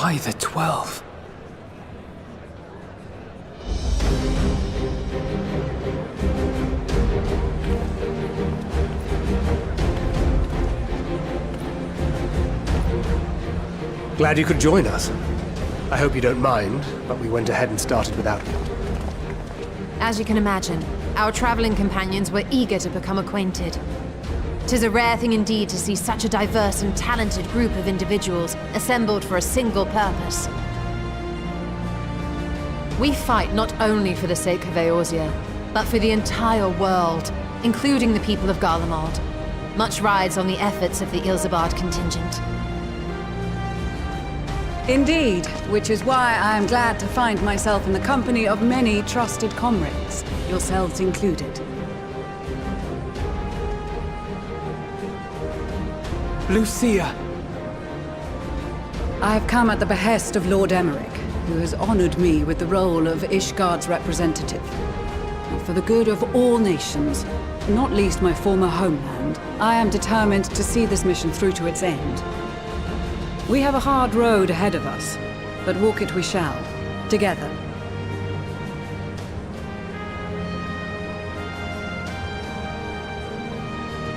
Why the 12? Glad you could join us. I hope you don't mind, but we went ahead and started without you. As you can imagine, our traveling companions were eager to become acquainted. 'Tis a rare thing indeed to see such a diverse and talented group of individuals assembled for a single purpose. We fight not only for the sake of Eorzea, but for the entire world, including the people of Garlemald. Much rides on the efforts of the Ilsabard contingent. Indeed, which is why I am glad to find myself in the company of many trusted comrades, yourselves included. Lucia! I have come at the behest of Lord Emmerich, who has honored me with the role of Ishgard's representative. For the good of all nations, not least my former homeland, I am determined to see this mission through to its end. We have a hard road ahead of us, but walk it we shall, together.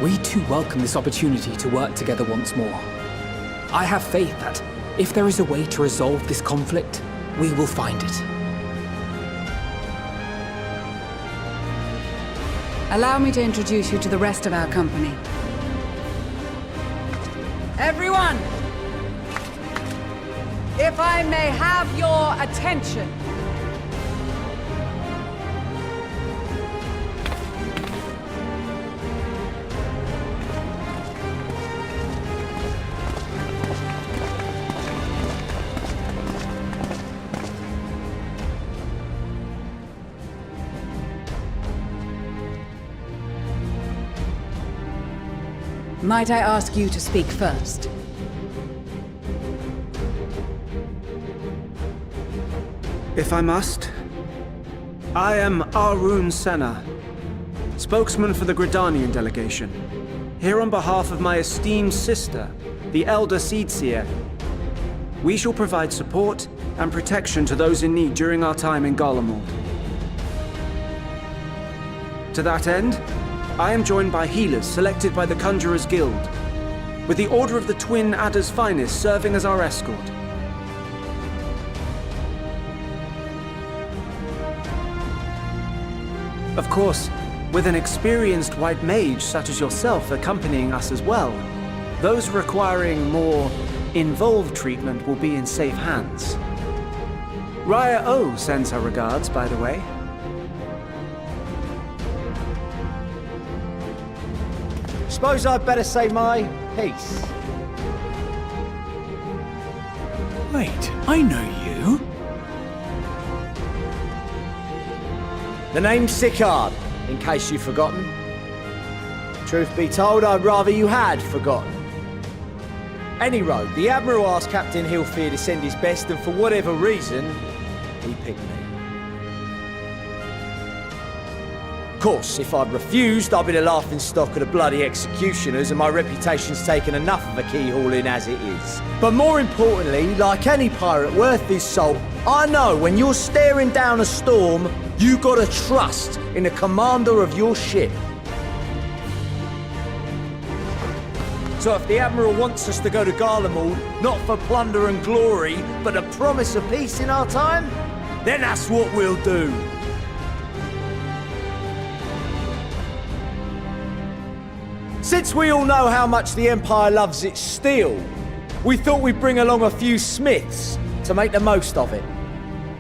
We too welcome this opportunity to work together once more. I have faith that, if there is a way to resolve this conflict, we will find it. Allow me to introduce you to the rest of our company. Everyone! If I may have your attention. Might I ask you to speak first? If I must. I am Arun Senna, spokesman for the Gridanian delegation, here on behalf of my esteemed sister, the Elder Seedseer. We shall provide support and protection to those in need during our time in Garlemald. To that end, I am joined by healers selected by the Conjurers Guild, with the Order of the Twin Adder's Finest serving as our escort. Of course, with an experienced white mage such as yourself accompanying us as well, those requiring more involved treatment will be in safe hands. Raya O sends her regards, by the way. Suppose I'd better say my piece. Wait, I know you. The name's Sicard, in case you've forgotten. Truth be told, I'd rather you had forgotten. Any road, the Admiral asked Captain Hilfear to send his best, and for whatever reason, he picked me. Of course, if I'd refused, I'd be the laughingstock of the bloody executioners, and my reputation's taken enough of a keyhauling as it is. But more importantly, like any pirate worth his salt, I know when you're staring down a storm, you gotta trust in the commander of your ship. So if the Admiral wants us to go to Garlemald, not for plunder and glory, but a promise of peace in our time, then that's what we'll do. Since we all know how much the Empire loves its steel, we thought we'd bring along a few smiths to make the most of it.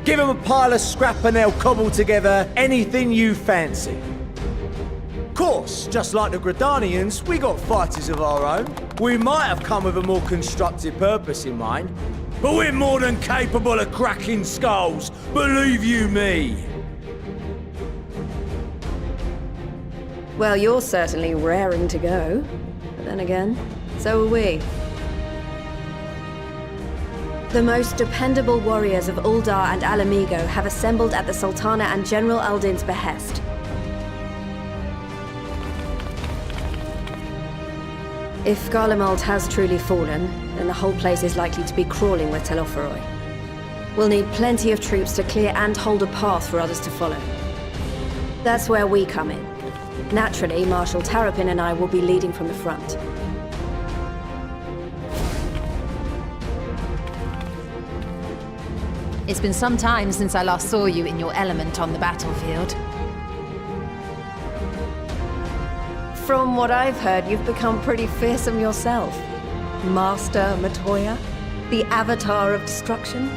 Give them a pile of scrap and they'll cobble together anything you fancy. Of course, just like the Gridanians, we got fighters of our own. We might have come with a more constructive purpose in mind, but we're more than capable of cracking skulls, believe you me. Well, you're certainly raring to go. But then again, so are we. The most dependable warriors of Uldar and Alamigo have assembled at the Sultana and General Aldin's behest. If Garlemald has truly fallen, then the whole place is likely to be crawling with Telophoroi. We'll need plenty of troops to clear and hold a path for others to follow. That's where we come in. Naturally, Marshal Terrapin and I will be leading from the front. It's been some time since I last saw you in your element on the battlefield. From what I've heard, you've become pretty fearsome yourself. Master Matoya? The Avatar of Destruction?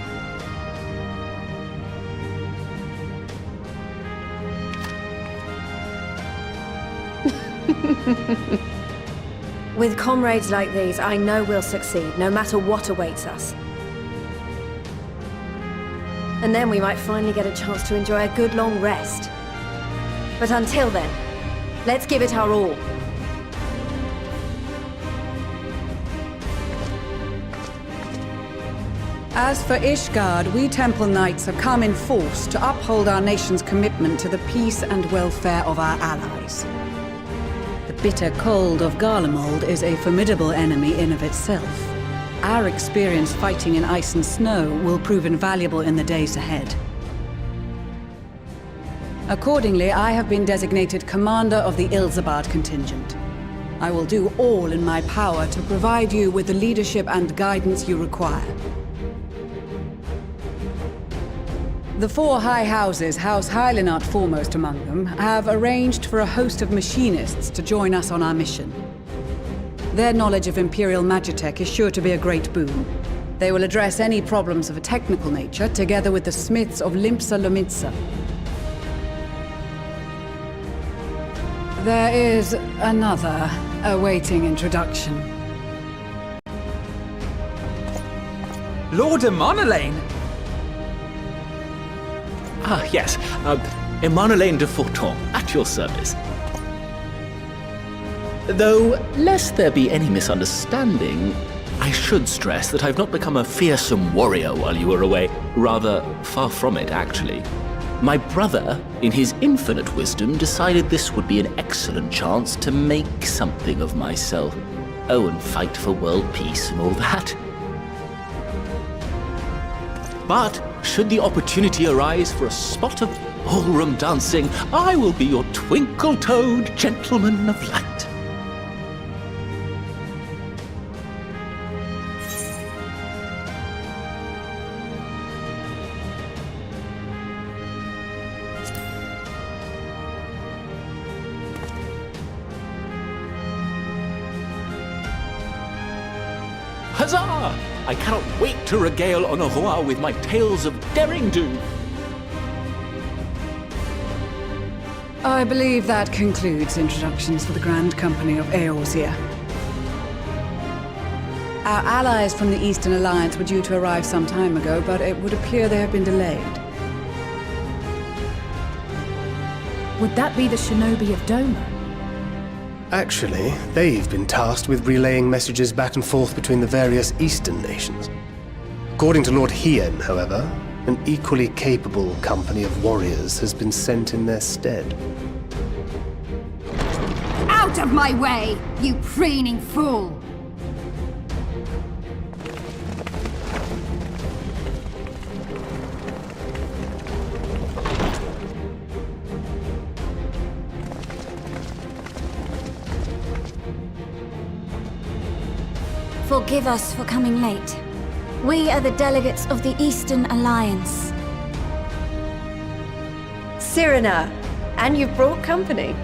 With comrades like these, I know we'll succeed, no matter what awaits us. And then we might finally get a chance to enjoy a good long rest. But until then, let's give it our all. As for Ishgard, we Temple Knights have come in force to uphold our nation's commitment to the peace and welfare of our allies. The bitter cold of Garlemald is a formidable enemy in of itself. Our experience fighting in ice and snow will prove invaluable in the days ahead. Accordingly, I have been designated commander of the Ilzabard contingent. I will do all in my power to provide you with the leadership and guidance you require. The four high houses, House Hylinart foremost among them, have arranged for a host of machinists to join us on our mission. Their knowledge of Imperial Magitech is sure to be a great boon. They will address any problems of a technical nature, together with the smiths of Limpsa Lomitsa. There is another awaiting introduction. Lord Emanolaine! Ah, yes. Emanolaine de Forton, at your service. Though, lest there be any misunderstanding, I should stress that I've not become a fearsome warrior while you were away. Rather, far from it, actually. My brother, in his infinite wisdom, decided this would be an excellent chance to make something of myself. Oh, and fight for world peace and all that. But, should the opportunity arise for a spot of ballroom dancing, I will be your twinkle-toed gentleman of light. Huzzah! I cannot wait to regale Honorar with my tales of derring-do. I believe that concludes introductions for the Grand Company of Eorzea. Our allies from the Eastern Alliance were due to arrive some time ago, but it would appear they have been delayed. Would that be the shinobi of Doma? Actually, they've been tasked with relaying messages back and forth between the various Eastern nations. According to Lord Hien, however, an equally capable company of warriors has been sent in their stead. Out of my way, you preening fool! Forgive us for coming late. We are the delegates of the Eastern Alliance. Cyrena, and you've brought company.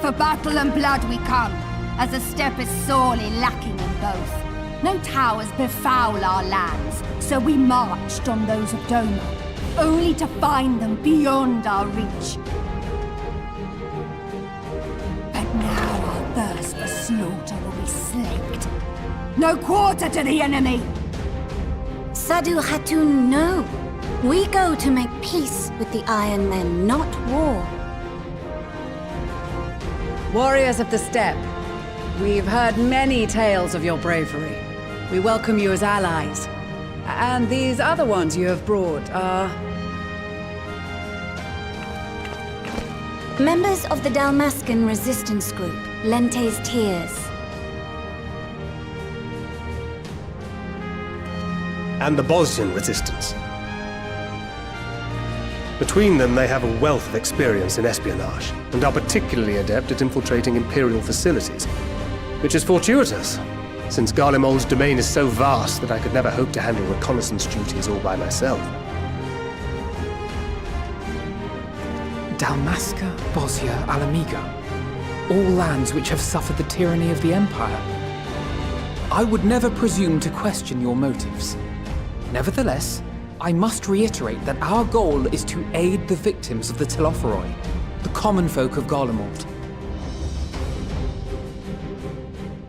For battle and blood we come, as the steppe is sorely lacking in both. No towers befoul our lands, so we marched on those of Doma, only to find them beyond our reach. But now our thirst for slaughter will be slaked. No quarter to the enemy! Sadu Hatun, no. We go to make peace with the Iron Men, not war. Warriors of the Steppe, we've heard many tales of your bravery. We welcome you as allies. And these other ones you have brought are... Members of the Dalmascan resistance group, Lente's Tears. And the Bosnian resistance. Between them, they have a wealth of experience in espionage, and are particularly adept at infiltrating Imperial facilities, which is fortuitous, since Garlemald's domain is so vast that I could never hope to handle reconnaissance duties all by myself. Dalmasca, Bosnia, Alamigo. All lands which have suffered the tyranny of the Empire. I would never presume to question your motives. Nevertheless, I must reiterate that our goal is to aid the victims of the Telophoroi, the common folk of Garlemald.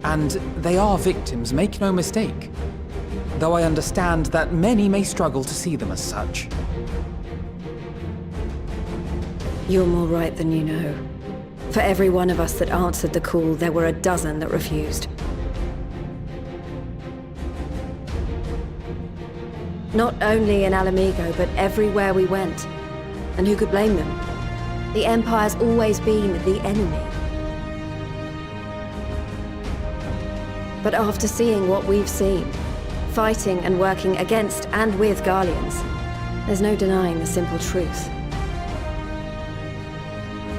And they are victims, make no mistake. Though I understand that many may struggle to see them as such. You're more right than you know. For every one of us that answered the call, there were a dozen that refused. Not only in Alamigo, but everywhere we went. And who could blame them? The Empire's always been the enemy. But after seeing what we've seen, fighting and working against and with Garleans, there's no denying the simple truth.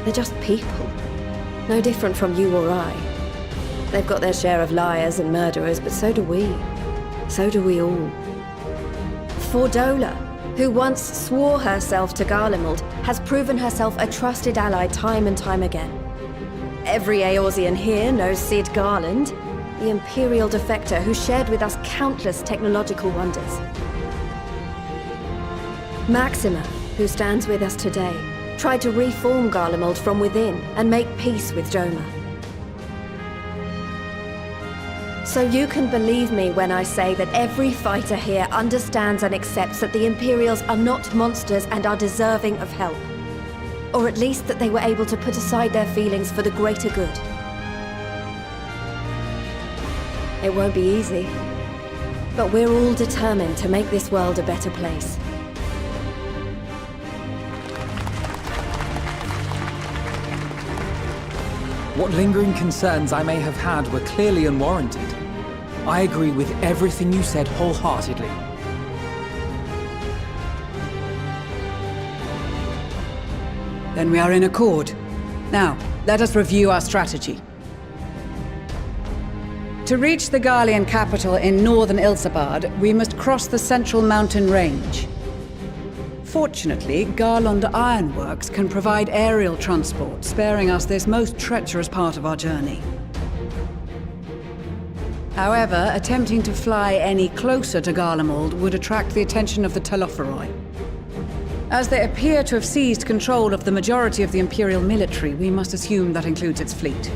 They're just people. No different from you or I. They've got their share of liars and murderers, but so do we. So do we all. Fordola, who once swore herself to Garlemald, has proven herself a trusted ally time and time again. Every Eorzean here knows Cid Garland, the Imperial defector who shared with us countless technological wonders. Maxima, who stands with us today, tried to reform Garlemald from within and make peace with Joma. So you can believe me when I say that every fighter here understands and accepts that the Imperials are not monsters and are deserving of help. Or at least that they were able to put aside their feelings for the greater good. It won't be easy, but we're all determined to make this world a better place. What lingering concerns I may have had were clearly unwarranted. I agree with everything you said wholeheartedly. Then we are in accord. Now, let us review our strategy. To reach the Garlean capital in northern Ilsabard, we must cross the central mountain range. Fortunately, Garlond Ironworks can provide aerial transport, sparing us this most treacherous part of our journey. However, attempting to fly any closer to Garlemald would attract the attention of the Telophoroi. As they appear to have seized control of the majority of the Imperial military, we must assume that includes its fleet.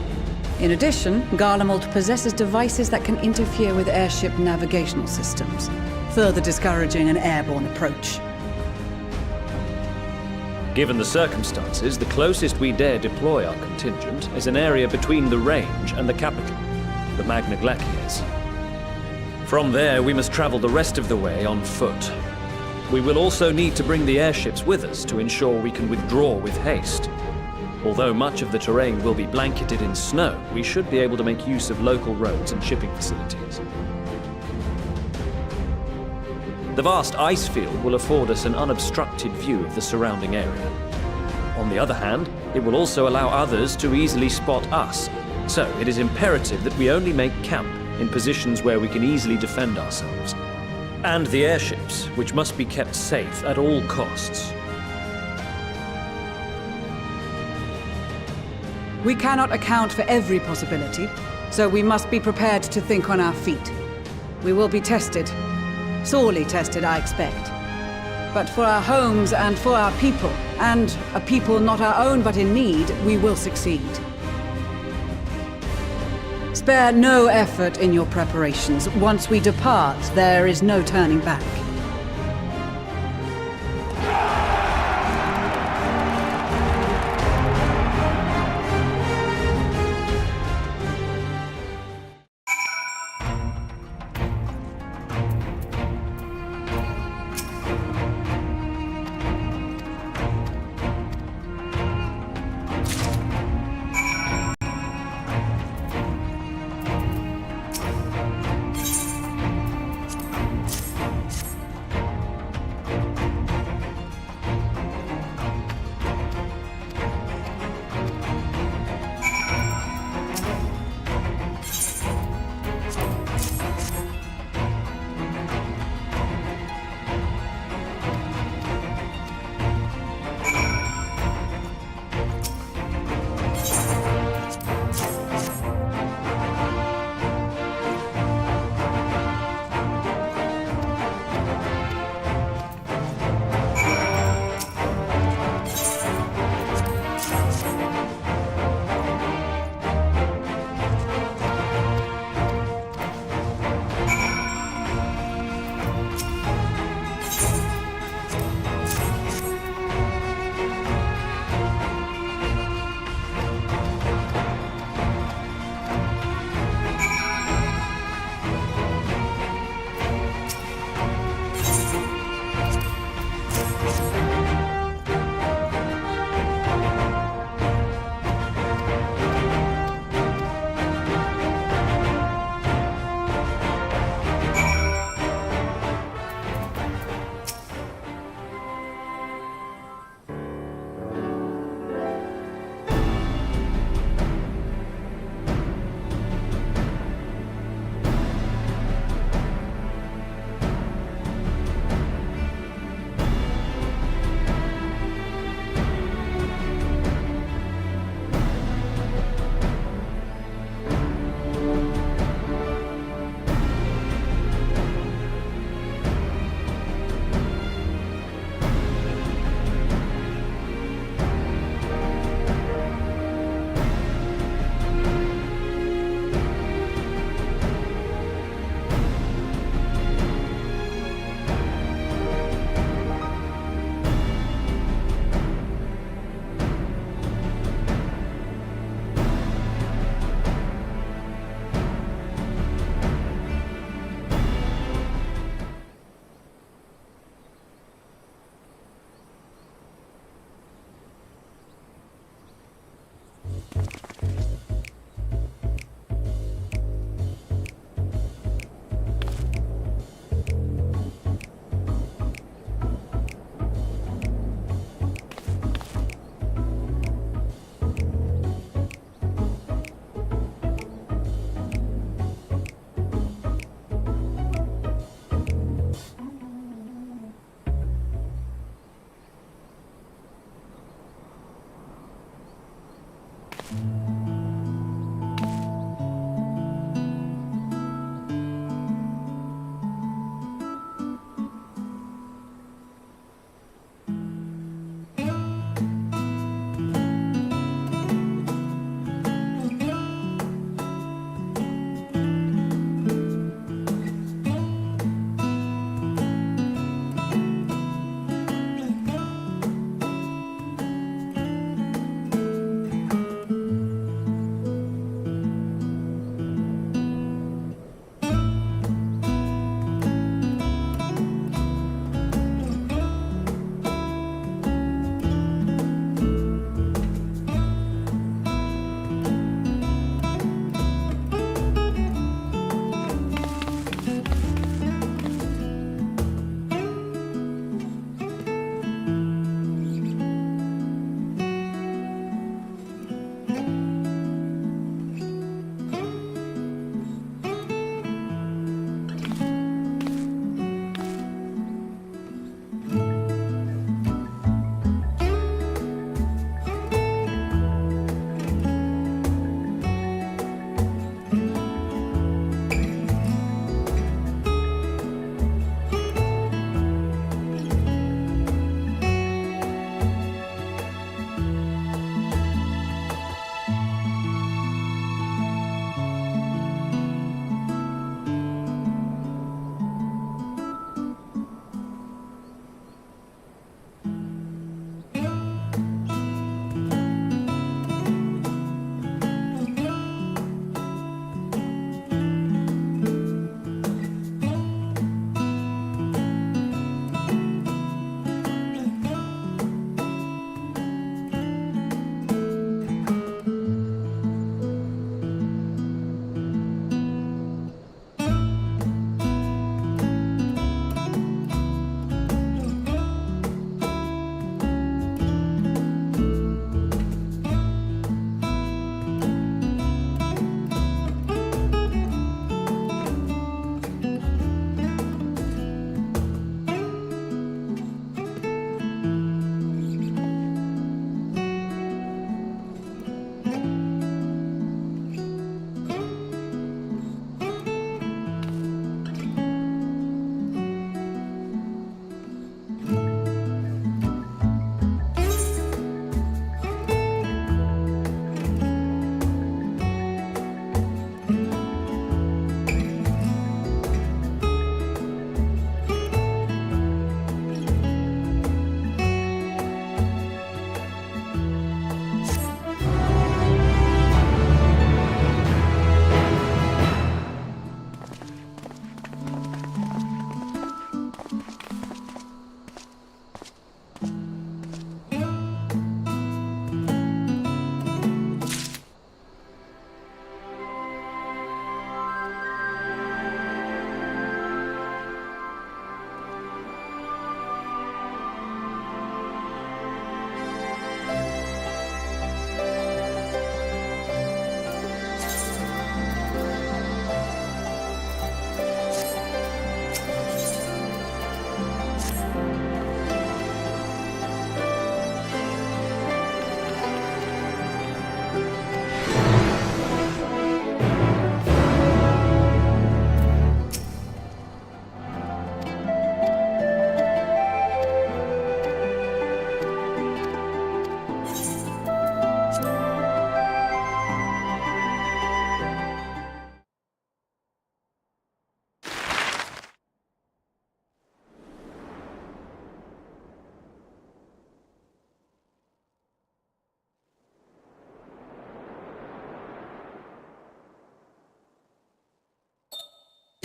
In addition, Garlemald possesses devices that can interfere with airship navigational systems, further discouraging an airborne approach. Given the circumstances, the closest we dare deploy our contingent is an area between the range and the capital, the Magna Glacies. From there, we must travel the rest of the way on foot. We will also need to bring the airships with us to ensure we can withdraw with haste. Although much of the terrain will be blanketed in snow, we should be able to make use of local roads and shipping facilities. The vast ice field will afford us an unobstructed view of the surrounding area. On the other hand, it will also allow others to easily spot us, so it is imperative that we only make camp in positions where we can easily defend ourselves. And the airships, which must be kept safe at all costs. We cannot account for every possibility, so we must be prepared to think on our feet. We will be tested. Sorely tested, I expect. But for our homes and for our people, and a people not our own but in need, we will succeed. Spare no effort in your preparations. Once we depart, there is no turning back.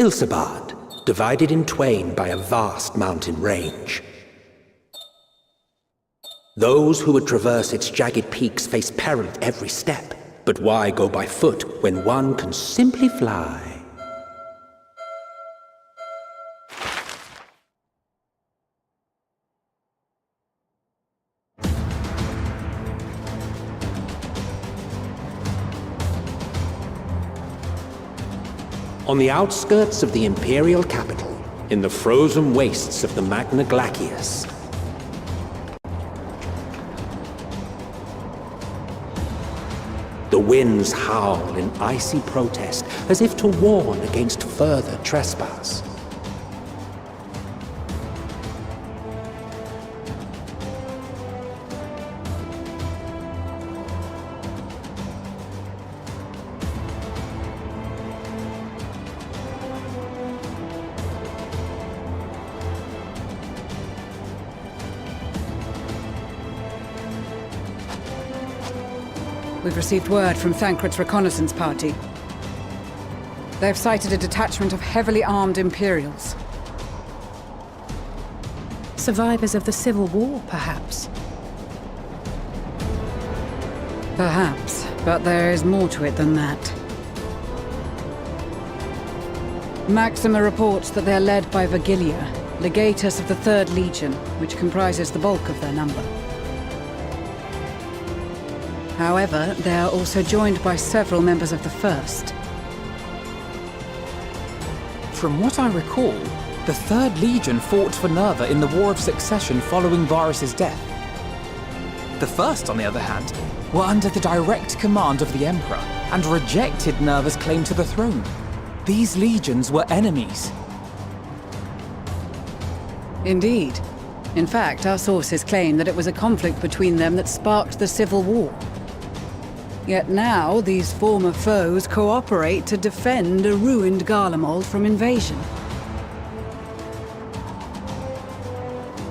Ilsabad, divided in twain by a vast mountain range. Those who would traverse its jagged peaks face peril at every step. But why go by foot when one can simply fly? On the outskirts of the Imperial capital, in the frozen wastes of the Magna Glacius, the winds howl in icy protest as if to warn against further trespass. We've received word from Thancred's reconnaissance party. They've sighted a detachment of heavily armed Imperials. Survivors of the Civil War, perhaps? Perhaps, but there is more to it than that. Maxima reports that they're led by Vergilia, legatus of the 3rd Legion, which comprises the bulk of their number. However, they are also joined by several members of the 1st. From what I recall, the 3rd Legion fought for Nerva in the War of Succession following Varus's death. The 1st, on the other hand, were under the direct command of the Emperor and rejected Nerva's claim to the throne. These legions were enemies. Indeed. In fact, our sources claim that it was a conflict between them that sparked the Civil War. Yet now, these former foes cooperate to defend a ruined Garlemald from invasion.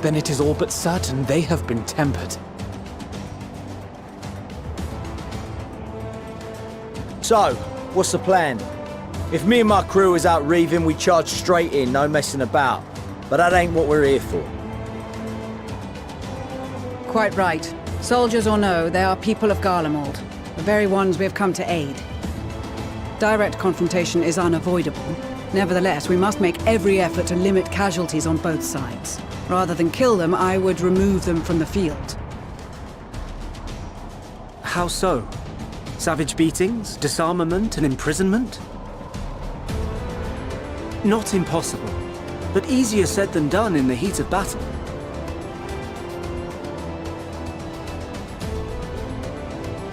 Then it is all but certain they have been tempered. So, what's the plan? If me and my crew is out reaving, we charge straight in, no messing about. But that ain't what we're here for. Quite right. Soldiers or no, they are people of Garlemald. The very ones we have come to aid. Direct confrontation is unavoidable. Nevertheless, we must make every effort to limit casualties on both sides. Rather than kill them, I would remove them from the field. How so? Savage beatings, disarmament, and imprisonment? Not impossible, but easier said than done in the heat of battle.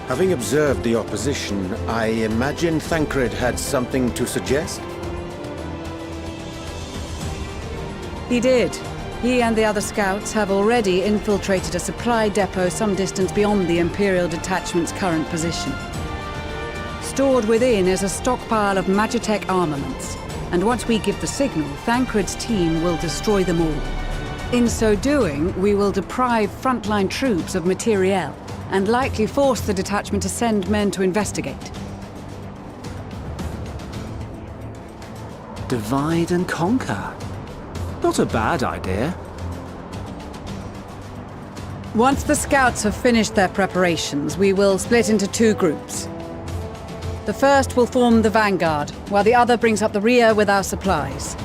Having observed the opposition, I imagine Thancred had something to suggest? He did. He and the other scouts have already infiltrated a supply depot some distance beyond the Imperial detachment's current position. Stored within is a stockpile of Magitech armaments, and once we give the signal, Thancred's team will destroy them all. In so doing, we will deprive frontline troops of materiel, and likely force the detachment to send men to investigate. Divide and conquer. Not a bad idea. Once the scouts have finished their preparations, we will split into 2 groups. The first will form the vanguard, while the other brings up the rear with our supplies.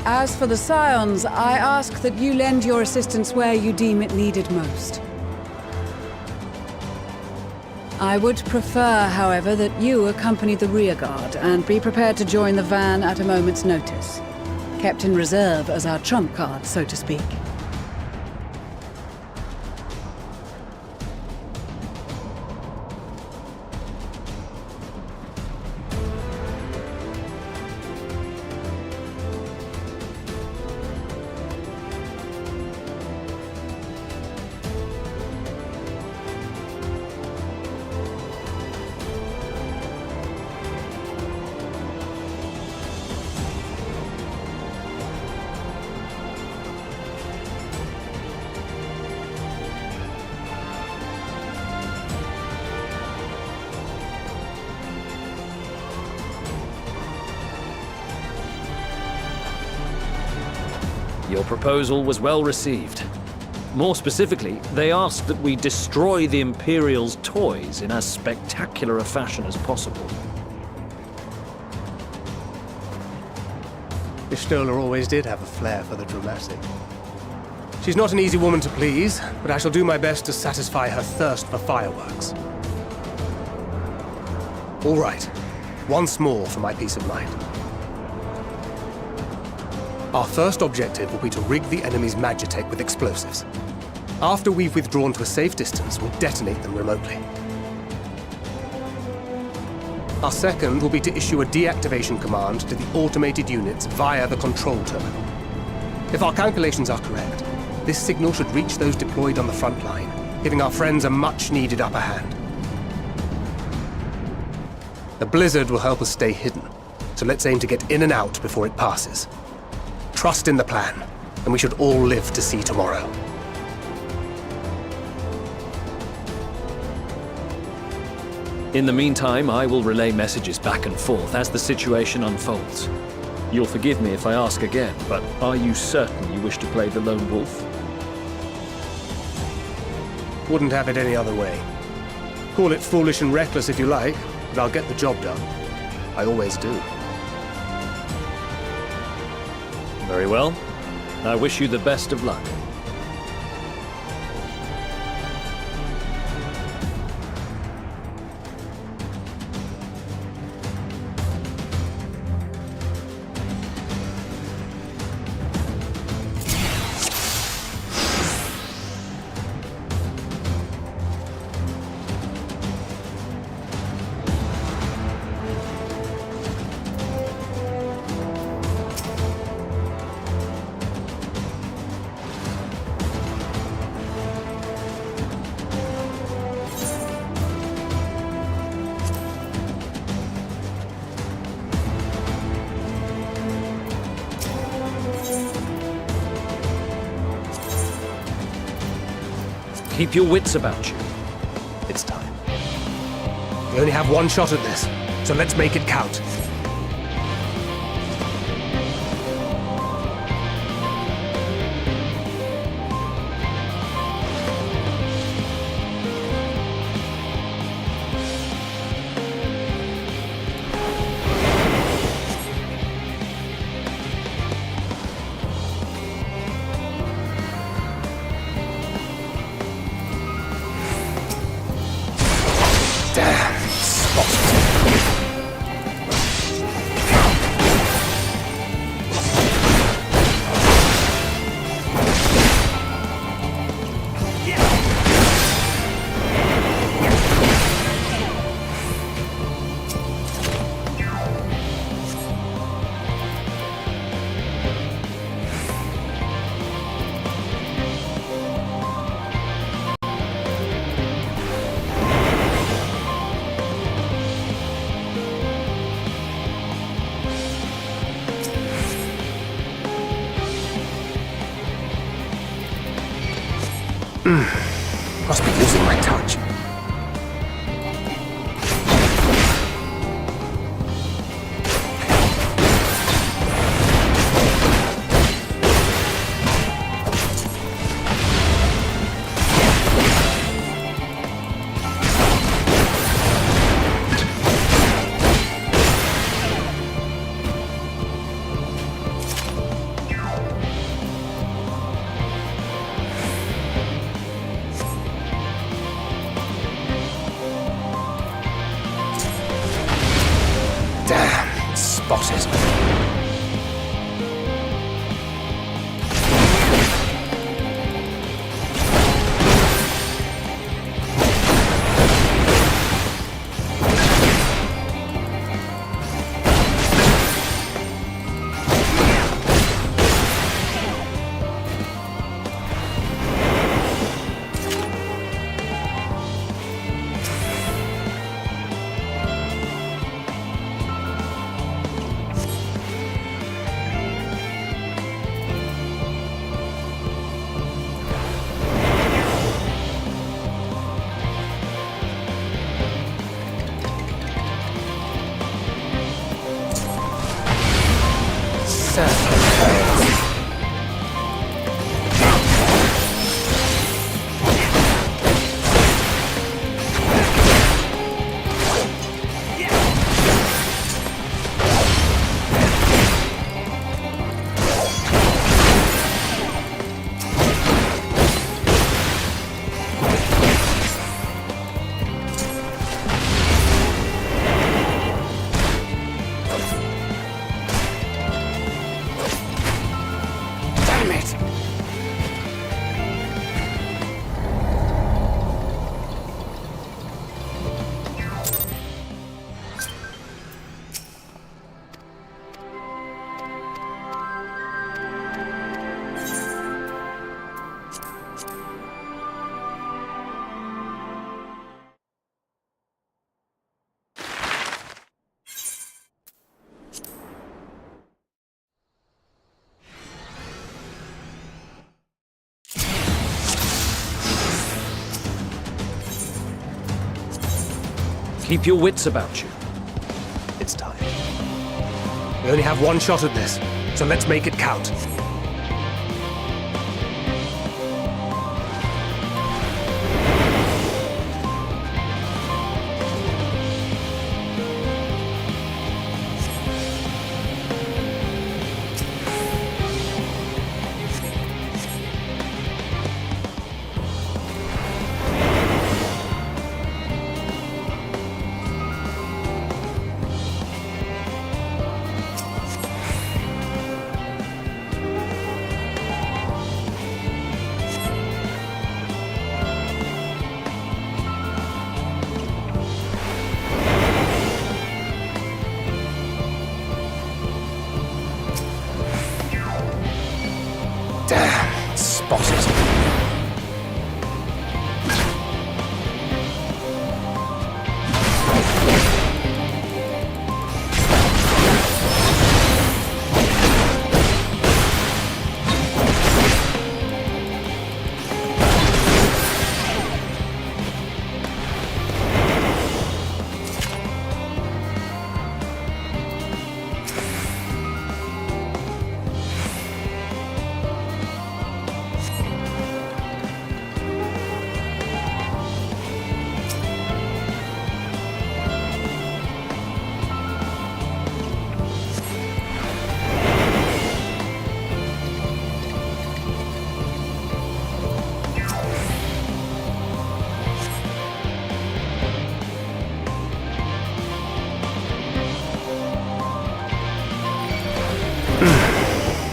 As for the Scions, I ask that you lend your assistance where you deem it needed most. I would prefer, however, that you accompany the rearguard and be prepared to join the van at a moment's notice. Kept in reserve as our trump card, so to speak. Your proposal was well received. More specifically, they asked that we destroy the Imperial's toys in as spectacular a fashion as possible. Ishtola always did have a flair for the dramatic. She's not an easy woman to please, but I shall do my best to satisfy her thirst for fireworks. All right, once more for my peace of mind. Our first objective will be to rig the enemy's Magitech with explosives. After we've withdrawn to a safe distance, we'll detonate them remotely. Our second will be to issue a deactivation command to the automated units via the control terminal. If our calculations are correct, this signal should reach those deployed on the front line, giving our friends a much-needed upper hand. The blizzard will help us stay hidden, so let's aim to get in and out before it passes. Trust in the plan, and we should all live to see tomorrow. In the meantime, I will relay messages back and forth as the situation unfolds. You'll forgive me if I ask again, but are you certain you wish to play the lone wolf? Wouldn't have it any other way. Call it foolish and reckless if you like, but I'll get the job done. I always do. Very well. I wish you the best of luck. Keep your wits about you. It's time. We only have one shot at this, so let's make it count. Must be losing my touch. Keep your wits about you. It's time. We only have one shot at this, so let's make it count. Damn, spotted.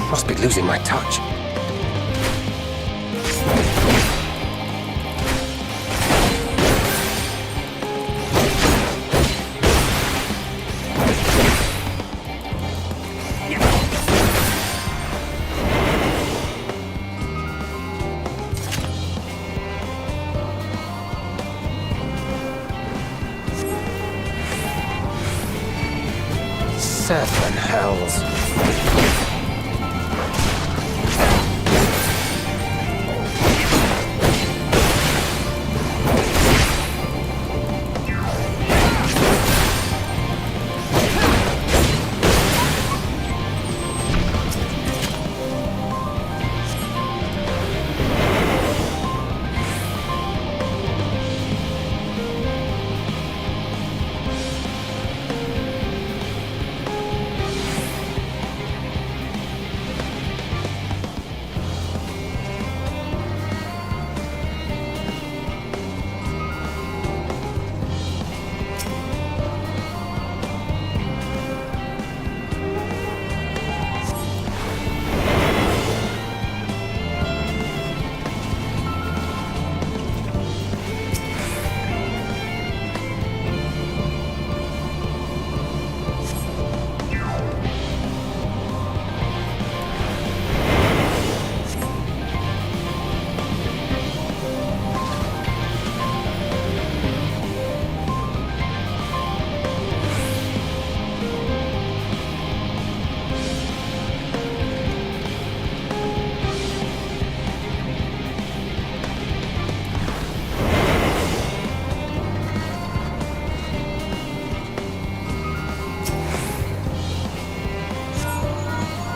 Must be losing my touch. Seven hells.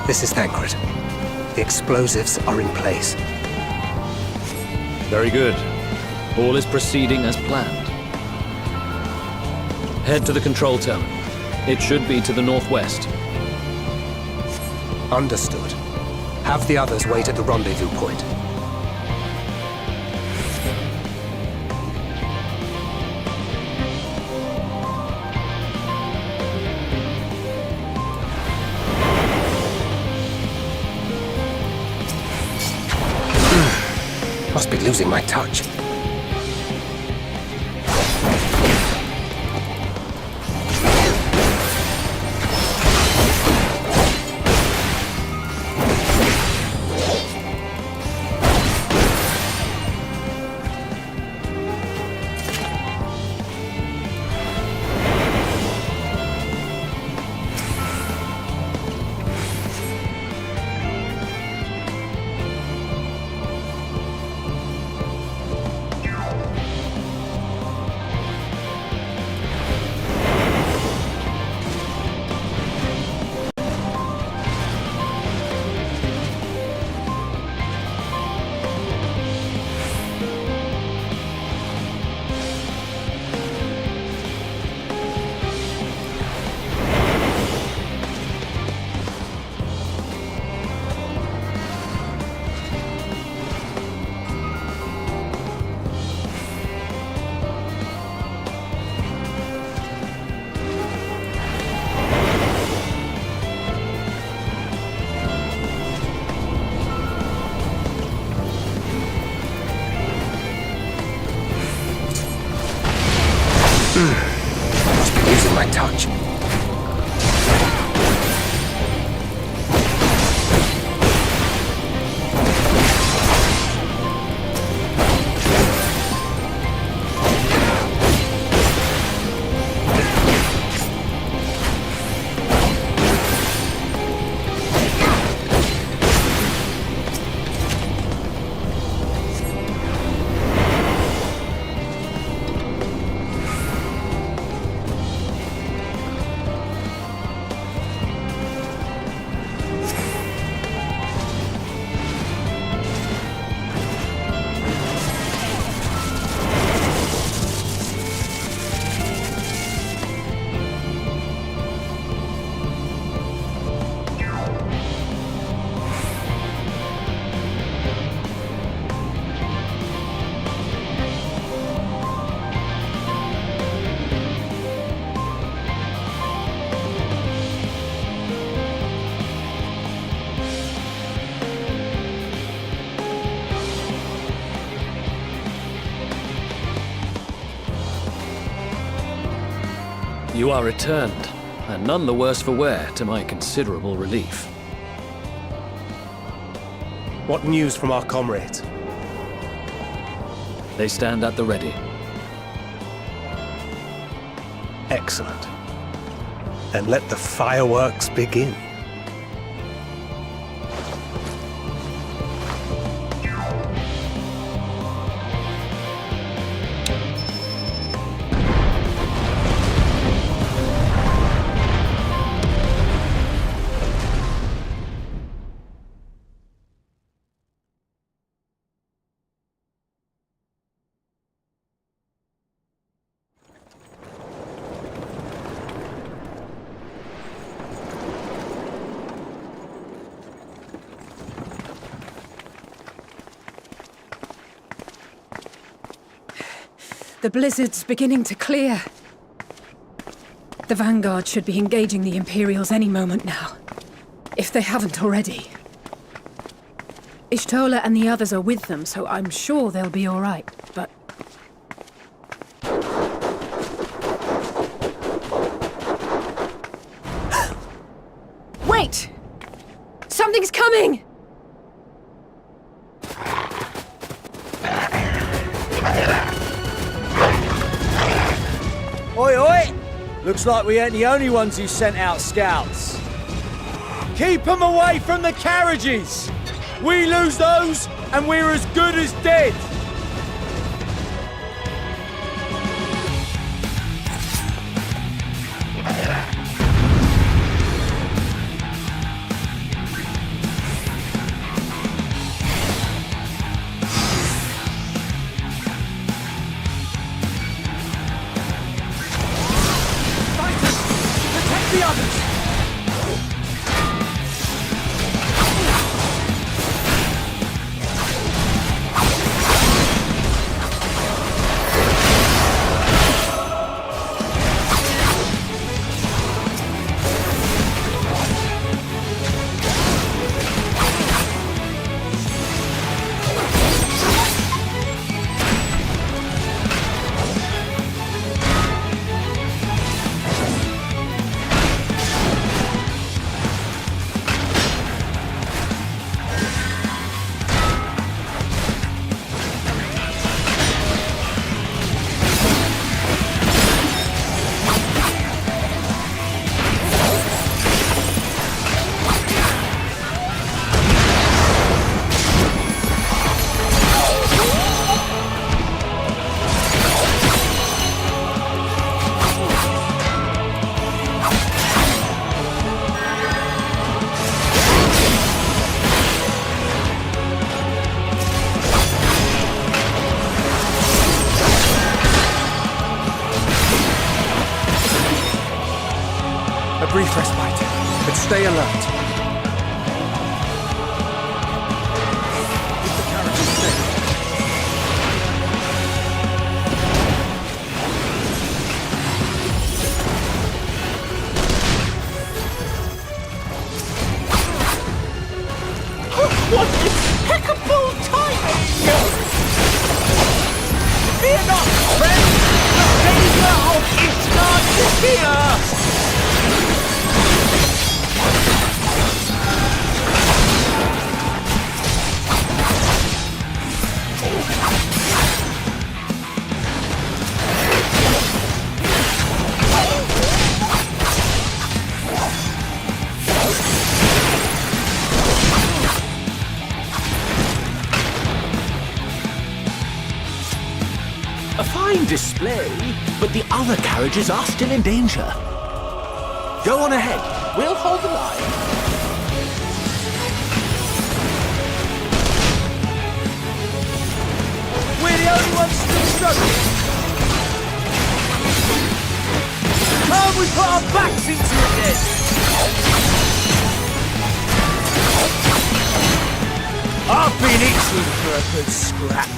This is Thancred. The explosives are in place. Very good. All is proceeding as planned. Head to the control terminal. It should be to the northwest. Understood. Have the others wait at the rendezvous point. Must be losing my touch. You are returned, and none the worse for wear, to my considerable relief. What news from our comrades? They stand at the ready. Excellent. Then let the fireworks begin. The blizzard's beginning to clear. The Vanguard should be engaging the Imperials any moment now, if they haven't already. Ishtola and the others are with them, so I'm sure they'll be all right, but... Wait! Something's coming! Oi, oi! Looks like we ain't the only ones who sent out scouts. Keep them away from the carriages! We lose those, and we're as good as dead! A brief respite, but stay alert. Keep the carriages safe. What impeccable timing! Fear not, friend! The danger of Ishgard is here! A fine display, but the other carriages are still in danger. Go on ahead. We'll hold the line. We're the only ones still struggling. Can't we put our backs into it then? I've been itching for a good scrap.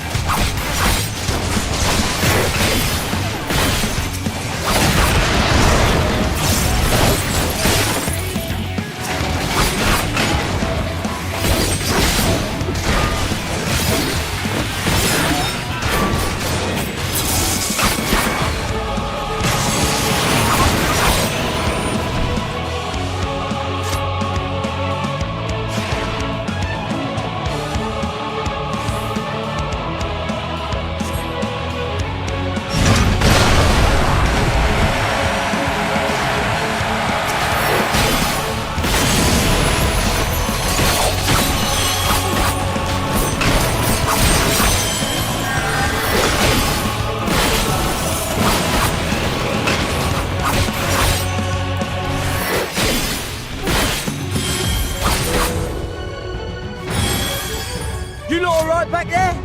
You lot alright back there?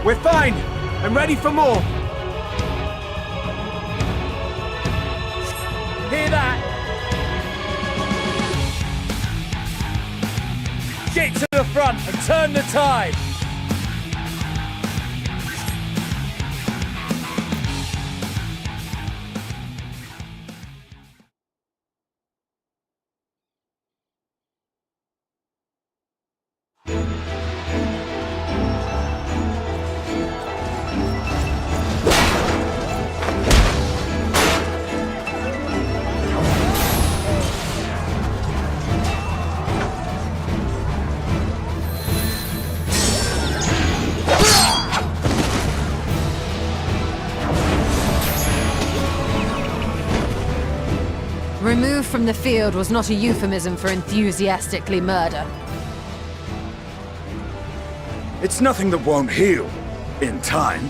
We're fine, and ready for more. Hear that? Get to the front and turn the tide! Removed from the field was not a euphemism for enthusiastically murder. It's nothing that won't heal in time.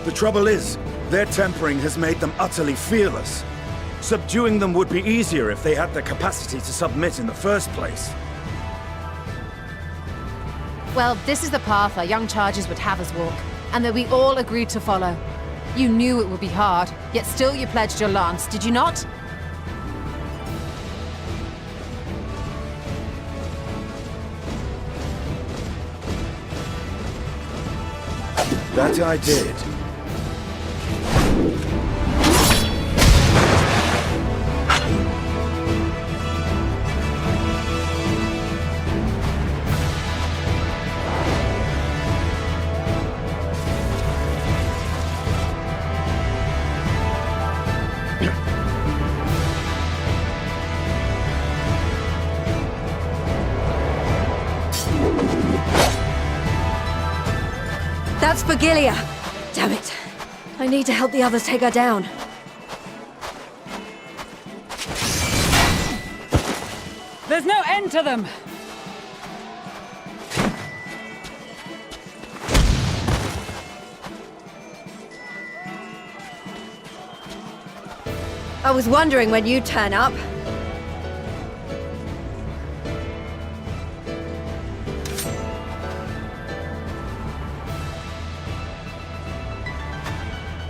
The trouble is, their tempering has made them utterly fearless. Subduing them would be easier if they had the capacity to submit in the first place. Well, this is the path our young charges would have us walk, and that we all agreed to follow. You knew it would be hard, yet still you pledged your lance, did you not? That I did. That's Virgilia! Damn it. I need to help the others take her down. There's no end to them! I was wondering when you'd turn up.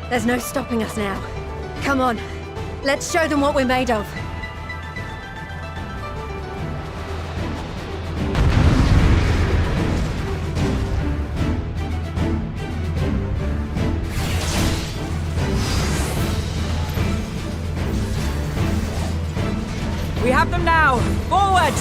There's no stopping us now. Come on, let's show them what we're made of. We have them now! Forward!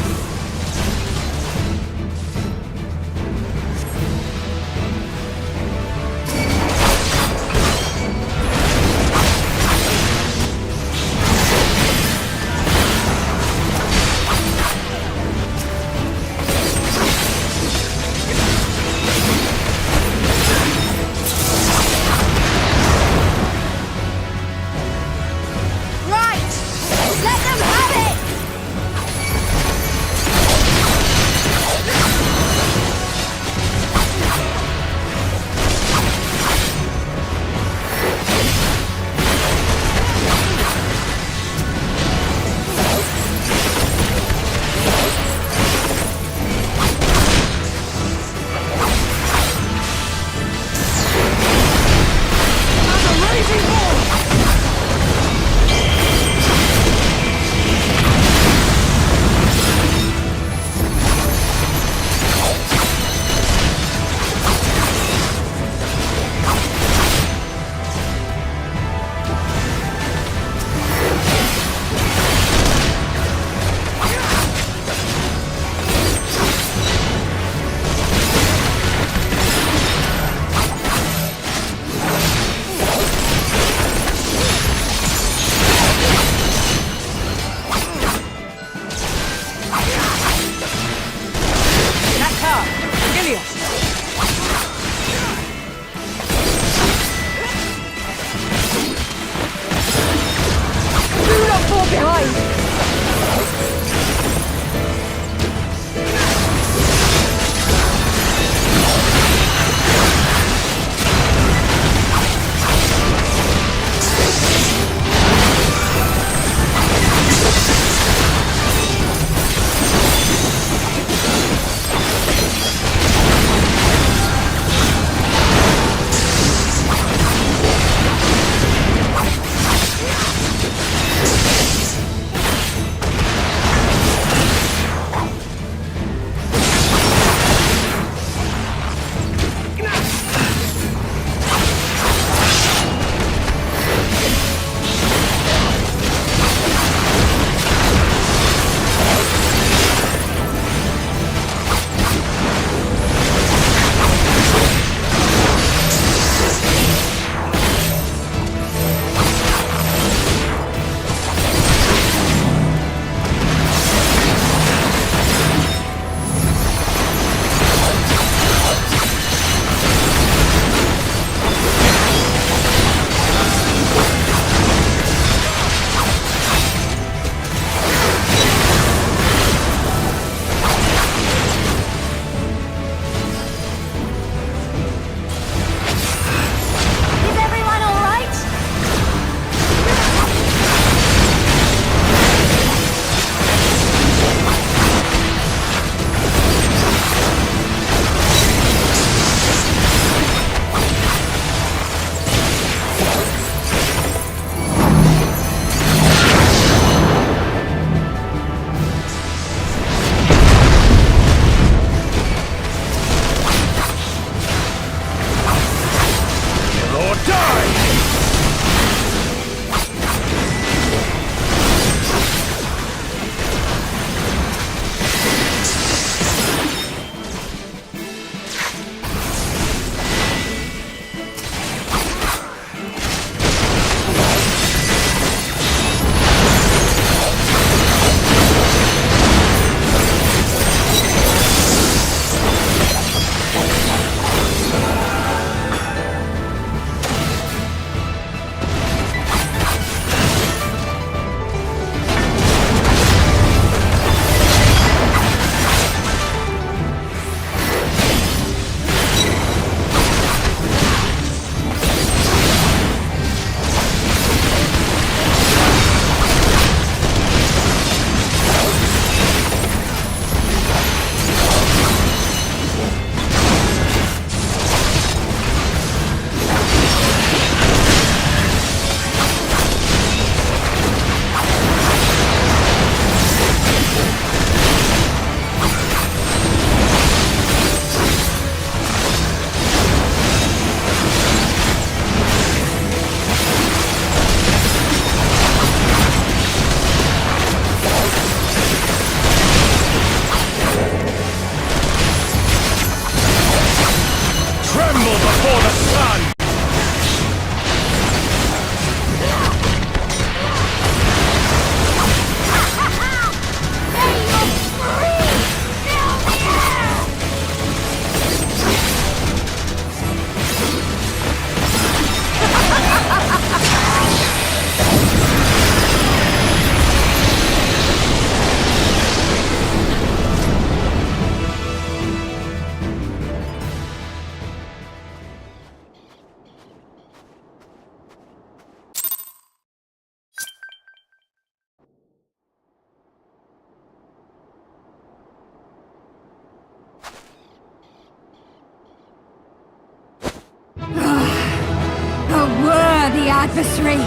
adversary!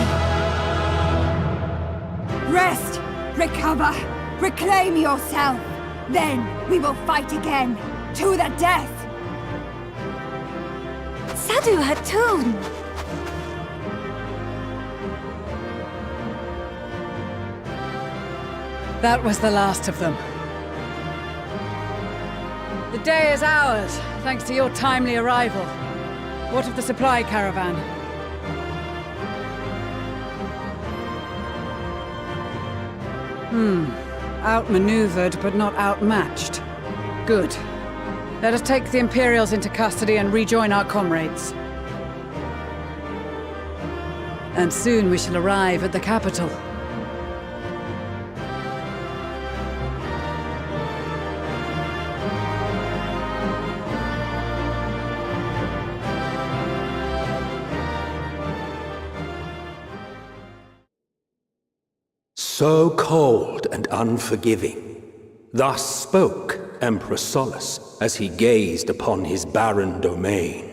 Rest! Recover! Reclaim yourself! Then we will fight again! To the death! Sadu Hatun! That was the last of them. The day is ours, thanks to your timely arrival. What of the supply caravan? Outmaneuvered, but not outmatched. Good. Let us take the Imperials into custody and rejoin our comrades. And soon we shall arrive at the capital. So cold and unforgiving. Thus spoke Emperor Solus as he gazed upon his barren domain.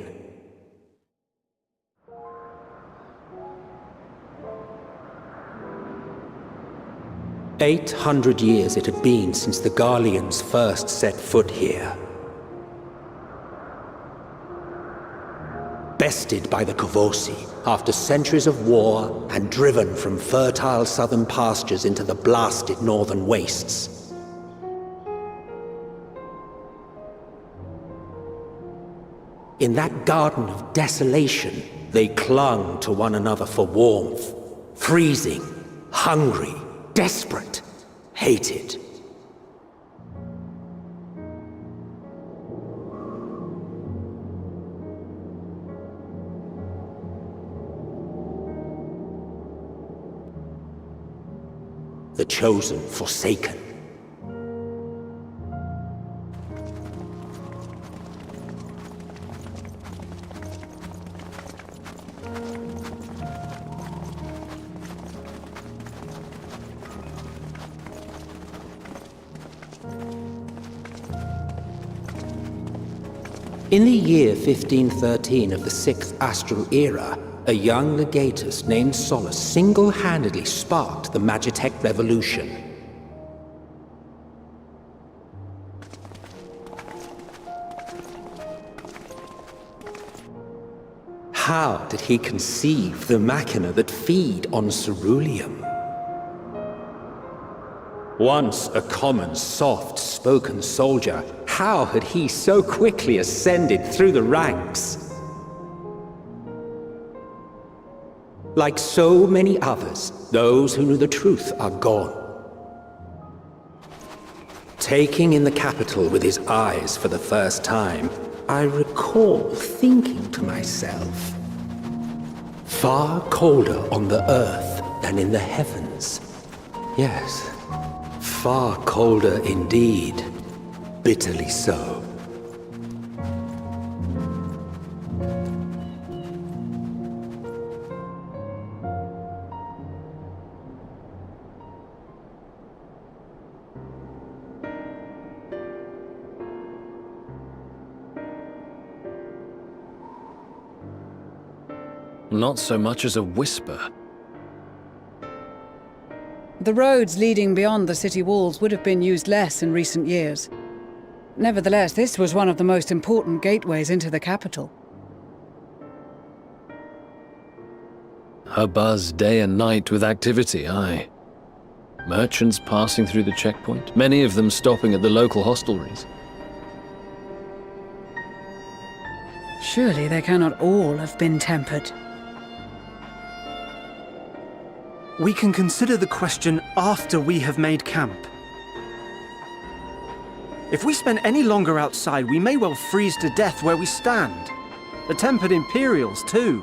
"800 years it had been since the Garleans first set foot here. Bested by the Kavosi after centuries of war and driven from fertile southern pastures into the blasted northern wastes. In that garden of desolation, they clung to one another for warmth, freezing, hungry, desperate, hated. The chosen forsaken. In the year 1513 of the 6th Astral Era, a young legatus named Solus single-handedly sparked the Magitech Revolution. How did he conceive the machina that feed on ceruleum? Once a common, soft-spoken soldier, how had he so quickly ascended through the ranks? Like so many others, those who knew the truth are gone. Taking in the capital with his eyes for the first time, I recall thinking to myself, far colder on the earth than in the heavens. Yes, far colder indeed, bitterly so. Not so much as a whisper. The roads leading beyond the city walls would have been used less in recent years. Nevertheless, this was one of the most important gateways into the capital. A buzz day and night with activity, aye. Merchants passing through the checkpoint, many of them stopping at the local hostelries. Surely they cannot all have been tempered. We can consider the question after we have made camp. If we spend any longer outside, we may well freeze to death where we stand. The tempered Imperials, too.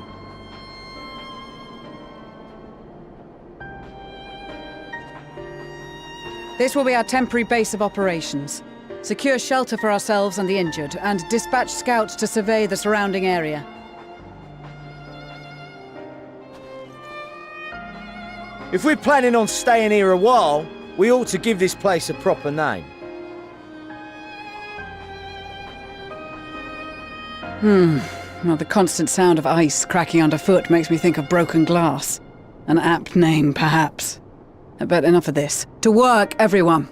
This will be our temporary base of operations. Secure shelter for ourselves and the injured, and dispatch scouts to survey the surrounding area. If we're planning on staying here a while, we ought to give this place a proper name. Well, the constant sound of ice cracking underfoot makes me think of broken glass. An apt name, perhaps. But enough of this. To work, everyone!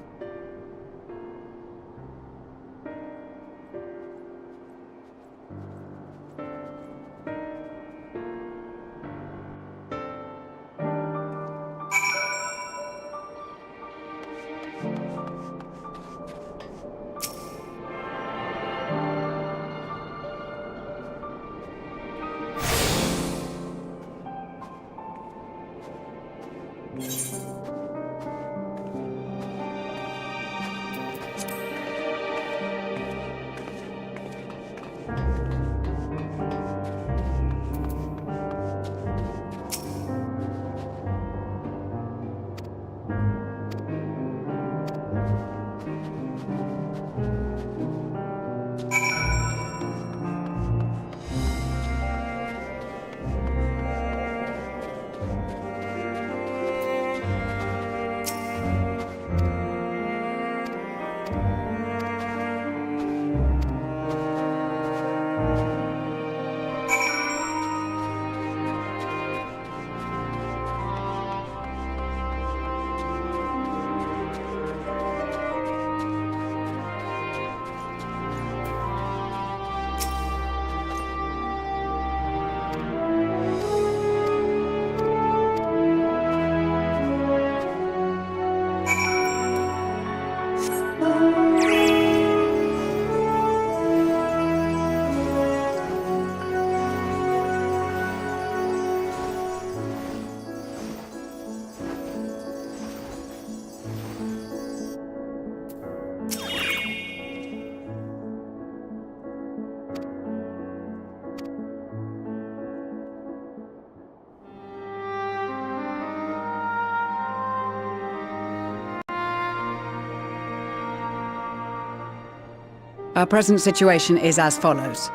Our present situation is as follows.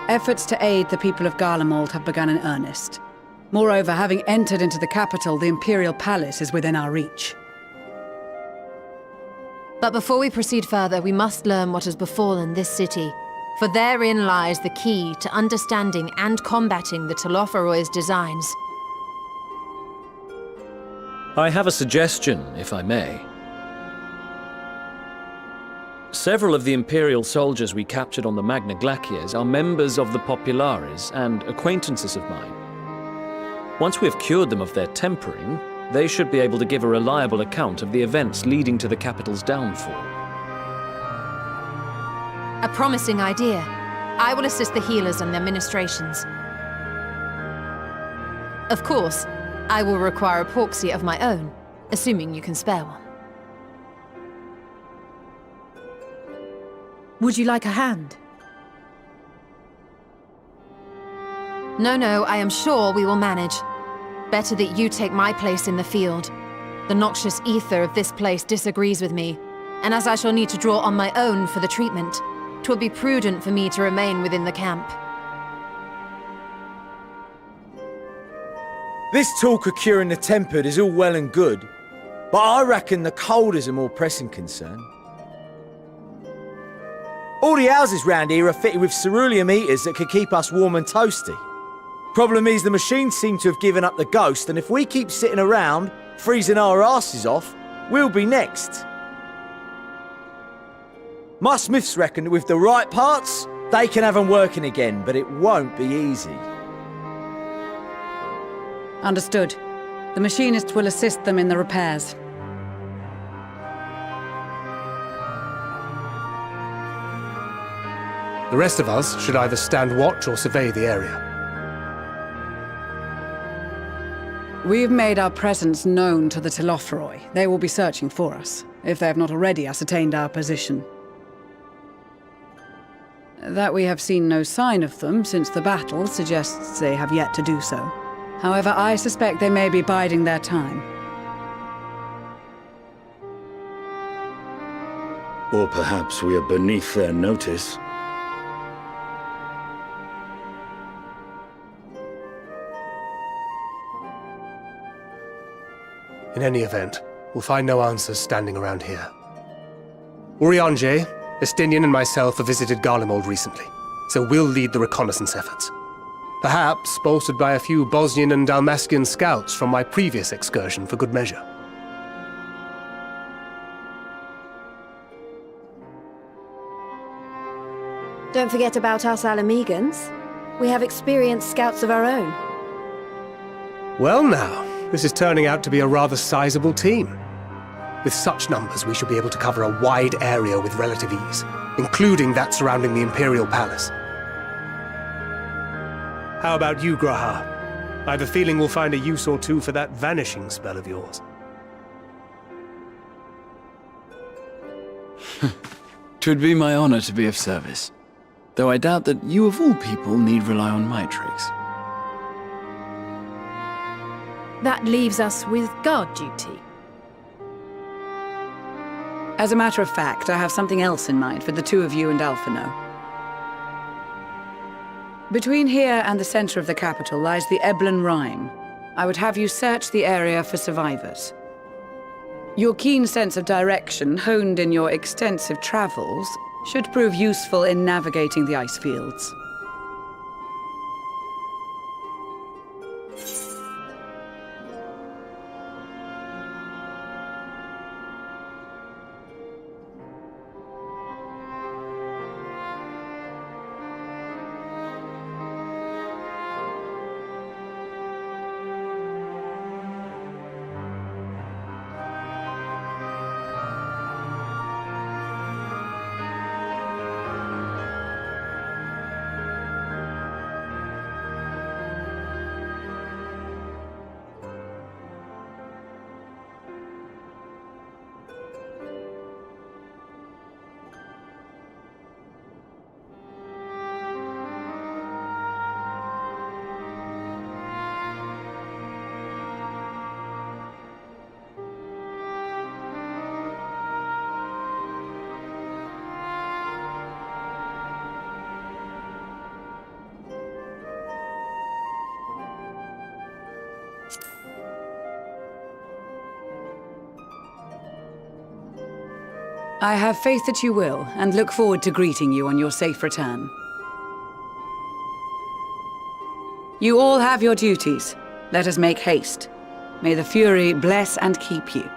Efforts to aid the people of Garlemald have begun in earnest. Moreover, having entered into the capital, the Imperial Palace is within our reach. But before we proceed further, we must learn what has befallen this city, for therein lies the key to understanding and combating the Telophoroy's designs. I have a suggestion, if I may. Several of the Imperial soldiers we captured on the Magna Glaciers are members of the Populares and acquaintances of mine. Once we have cured them of their tempering, they should be able to give a reliable account of the events leading to the capital's downfall. A promising idea. I will assist the healers and their ministrations. Of course, I will require a proxy of my own, assuming you can spare one. Would you like a hand? No, I am sure we will manage. Better that you take my place in the field. The noxious ether of this place disagrees with me, and as I shall need to draw on my own for the treatment, 'twill be prudent for me to remain within the camp. This talk of curing the tempered is all well and good, but I reckon the cold is a more pressing concern. All the houses round here are fitted with ceruleum heaters that could keep us warm and toasty. Problem is, the machines seem to have given up the ghost, and if we keep sitting around, freezing our asses off, we'll be next. My smiths reckon that with the right parts, they can have them working again, but it won't be easy. Understood. The machinists will assist them in the repairs. The rest of us should either stand watch or survey the area. We've made our presence known to the Telophoroi. They will be searching for us, if they have not already ascertained our position. That we have seen no sign of them since the battle suggests they have yet to do so. However, I suspect they may be biding their time. Or perhaps we are beneath their notice. In any event, we'll find no answers standing around here. Urianger, Estinian and myself have visited Garlemald recently, so we'll lead the reconnaissance efforts. Perhaps bolstered by a few Bosnian and Dalmatian scouts from my previous excursion for good measure. Don't forget about us Alamegans. We have experienced scouts of our own. Well now, this is turning out to be a rather sizable team. With such numbers, we should be able to cover a wide area with relative ease, including that surrounding the Imperial Palace. How about you, Graha? I have a feeling we'll find a use or two for that vanishing spell of yours. 'Twould be my honor to be of service, though I doubt that you of all people need rely on my tricks. That leaves us with guard duty. As a matter of fact, I have something else in mind for the two of you and Alphino. Between here and the center of the capital lies the Eblan Rhine. I would have you search the area for survivors. Your keen sense of direction, honed in your extensive travels, should prove useful in navigating the ice fields. I have faith that you will, and look forward to greeting you on your safe return. You all have your duties. Let us make haste. May the Fury bless and keep you.